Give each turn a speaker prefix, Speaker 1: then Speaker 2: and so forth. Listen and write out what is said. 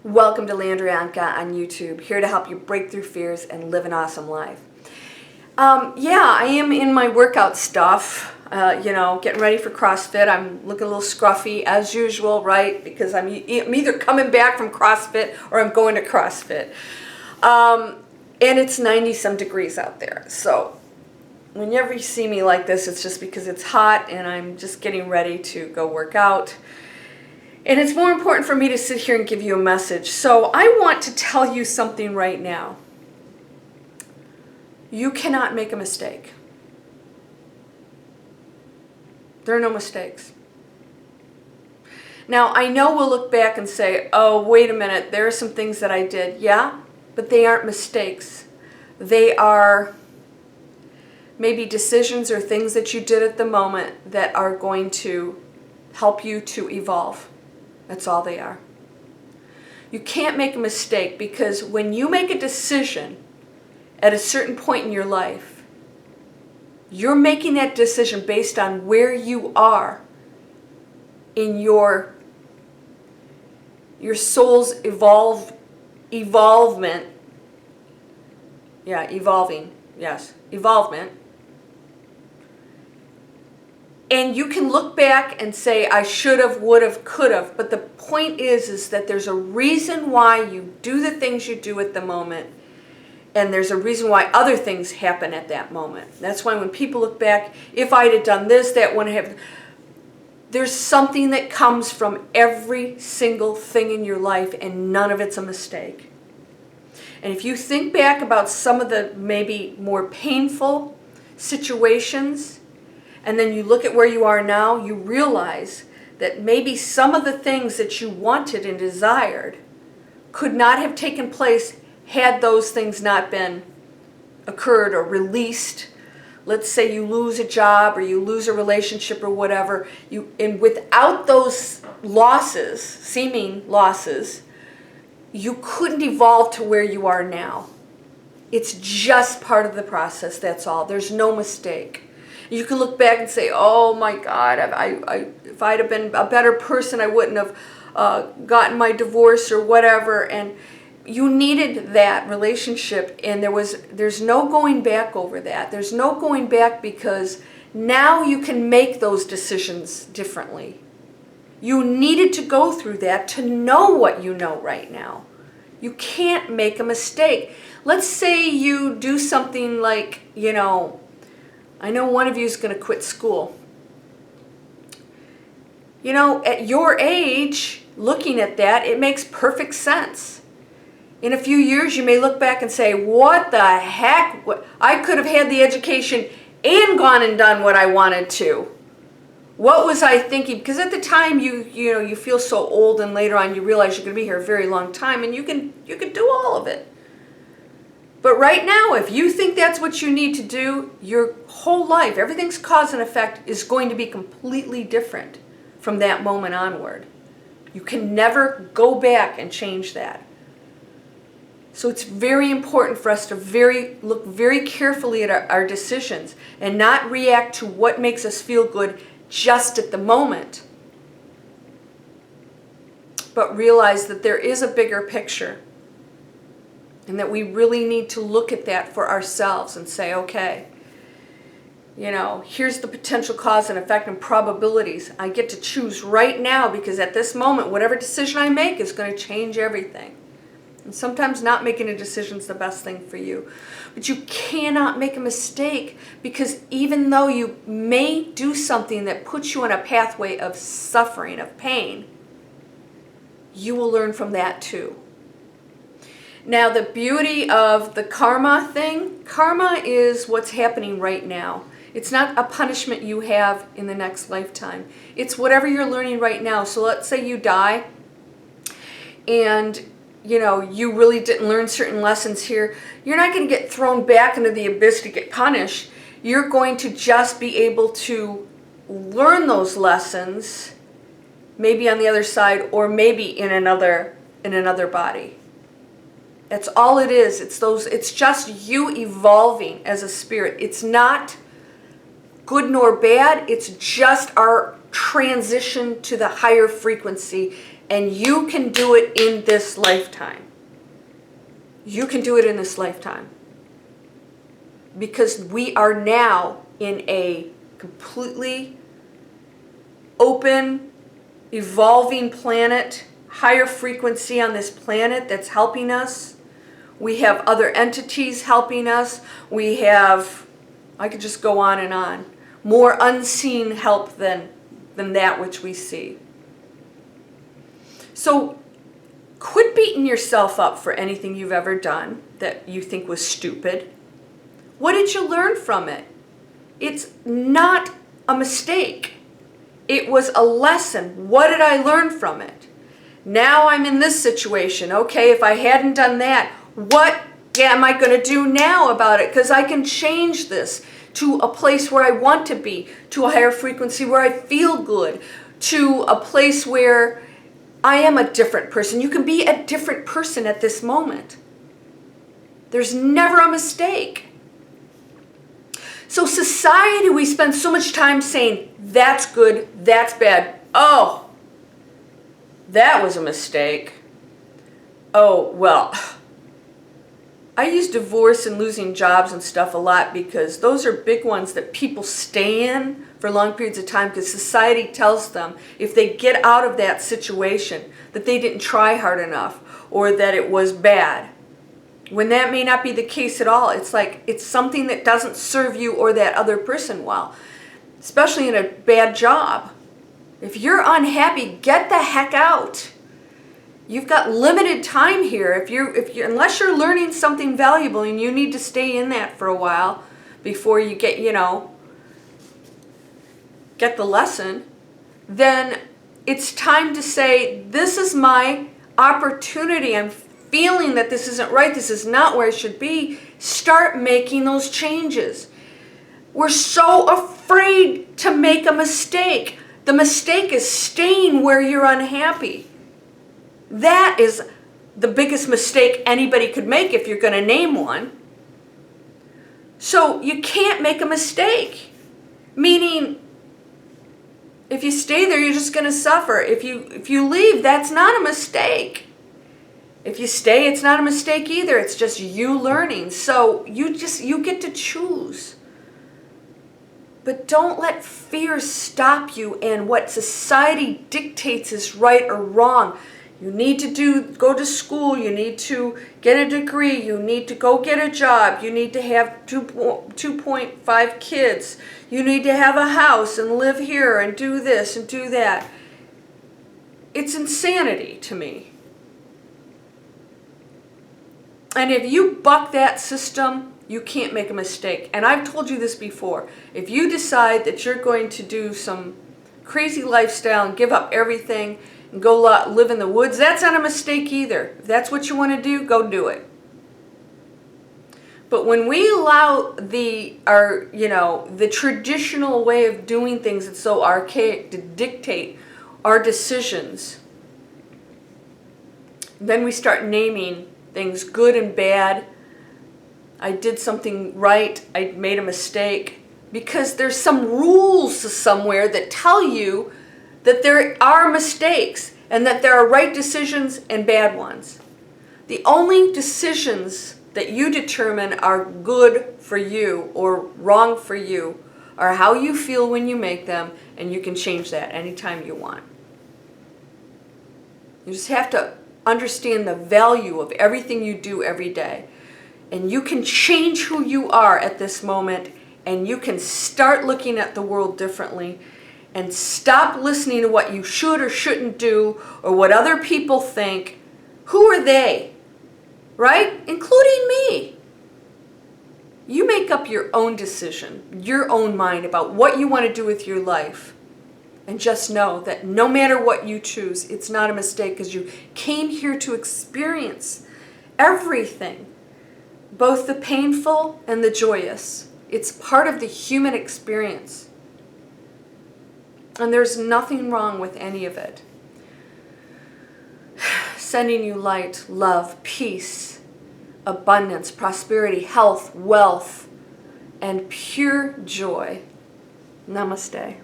Speaker 1: Welcome to Landrianka on YouTube, here to help you break through fears and live an awesome life. I am in my workout stuff, getting ready for CrossFit. I'm looking a little scruffy as usual, right? Because I'm either coming back from CrossFit or I'm going to CrossFit. And it's 90 some degrees out there. So whenever you see me like this, it's just because it's hot and I'm just getting ready to go work out. And it's more important for me to sit here and give you a message. So I want to tell you something right now. You cannot make a mistake. There are no mistakes. Now, I know we'll look back and say, oh, wait a minute, there are some things that I did. Yeah, but they aren't mistakes. They are maybe decisions or things that you did at the moment that are going to help you to evolve. That's all they are. You can't make a mistake, because when you make a decision at a certain point in your life, you're making that decision based on where you are in your soul's evolvement. Evolvement. And you can look back and say, I should have, would have, could have. But the point is that there's a reason why you do the things you do at the moment. And there's a reason why other things happen at that moment. That's why when people look back, if I'd have done this, that wouldn't have. There's something that comes from every single thing in your life, and none of it's a mistake. And if you think back about some of the maybe more painful situations, and then you look at where you are now, you realize that maybe some of the things that you wanted and desired could not have taken place had those things not been occurred or released. Let's say you lose a job or you lose a relationship or whatever, and without those losses, seeming losses, you couldn't evolve to where you are now. It's just part of the process, that's all. There's no mistake. You can look back and say, oh my God, if I'd have been a better person, I wouldn't have gotten my divorce or whatever. And you needed that relationship, and there's no going back over that. There's no going back, because now you can make those decisions differently. You needed to go through that to know what you know right now. You can't make a mistake. Let's say you do something like, I know one of you is going to quit school. At your age, looking at that, it makes perfect sense. In a few years, you may look back and say, what the heck? I could have had the education and gone and done what I wanted to. What was I thinking? Because at the time, you feel so old, and later on you realize you're going to be here a very long time, and you can do all of it. But right now, if you think that's what you need to do, your whole life, everything's cause and effect, is going to be completely different from that moment onward. You can never go back and change that. So it's very important for us to look very carefully at our decisions and not react to what makes us feel good just at the moment, but realize that there is a bigger picture. And that we really need to look at that for ourselves and say, okay, here's the potential cause and effect and probabilities. I get to choose right now, because at this moment, whatever decision I make is going to change everything. And sometimes not making a decision is the best thing for you. But you cannot make a mistake, because even though you may do something that puts you on a pathway of suffering, of pain, you will learn from that too. Now, the beauty of the karma thing, karma is what's happening right now. It's not a punishment you have in the next lifetime. It's whatever you're learning right now. So let's say you die and, you really didn't learn certain lessons here. You're not going to get thrown back into the abyss to get punished. You're going to just be able to learn those lessons, maybe on the other side, or maybe in another body. That's all it is. It's just you evolving as a spirit. It's not good nor bad. It's just our transition to the higher frequency And you can do it in this lifetime. You can do it in this lifetime. Because we are now in a completely open, evolving planet, higher frequency on this planet that's helping us. We have other entities helping us. We have, I could just go on, more unseen help than that which we see. So quit beating yourself up for anything you've ever done that you think was stupid. What did you learn from it? It's not a mistake. It was a lesson. What did I learn from it? Now I'm in this situation. Okay, if I hadn't done that, what am I going to do now about it? Because I can change this to a place where I want to be, to a higher frequency where I feel good, to a place where I am a different person. You can be a different person at this moment. There's never a mistake. So society, we spend so much time saying, that's good, that's bad. Oh, that was a mistake. Oh, well, I use divorce and losing jobs and stuff a lot because those are big ones that people stay in for long periods of time because society tells them if they get out of that situation that they didn't try hard enough or that it was bad. When that may not be the case at all. It's like it's something that doesn't serve you or that other person well, especially in a bad job. If you're unhappy, get the heck out. You've got limited time here. If you unless you're learning something valuable and you need to stay in that for a while before you get, get the lesson, then it's time to say, this is my opportunity. I'm feeling that this isn't right, this is not where I should be. Start making those changes. We're so afraid to make a mistake. The mistake is staying where you're unhappy. That is the biggest mistake anybody could make if you're going to name one. So you can't make a mistake. Meaning, if you stay there, you're just going to suffer. If you leave, that's not a mistake. If you stay, it's not a mistake either. It's just you learning. So you get to choose. But don't let fear stop you and what society dictates is right or wrong. You need to go to school. You need to get a degree. You need to go get a job. You need to have 2.5 kids. You need to have a house and live here and do this and do that. It's insanity to me. And if you buck that system, you can't make a mistake. And I've told you this before. If you decide that you're going to do some crazy lifestyle and give up everything and go live in the woods, that's not a mistake either. If that's what you want to do, go do it. But when we allow the traditional way of doing things that's so archaic to dictate our decisions, then we start naming things good and bad. I did something right, I made a mistake. Because there's some rules somewhere that tell you that there are mistakes and that there are right decisions and bad ones. The only decisions that you determine are good for you or wrong for you are how you feel when you make them, and you can change that anytime you want. You just have to understand the value of everything you do every day. And you can change who you are at this moment, and you can start looking at the world differently and stop listening to what you should or shouldn't do or what other people think. Who are they? Right? Including me. You make up your own decision, your own mind about what you want to do with your life. And just know that no matter what you choose, it's not a mistake because you came here to experience everything, both the painful and the joyous. It's part of the human experience. And there's nothing wrong with any of it. Sending you light, love, peace, abundance, prosperity, health, wealth, and pure joy. Namaste.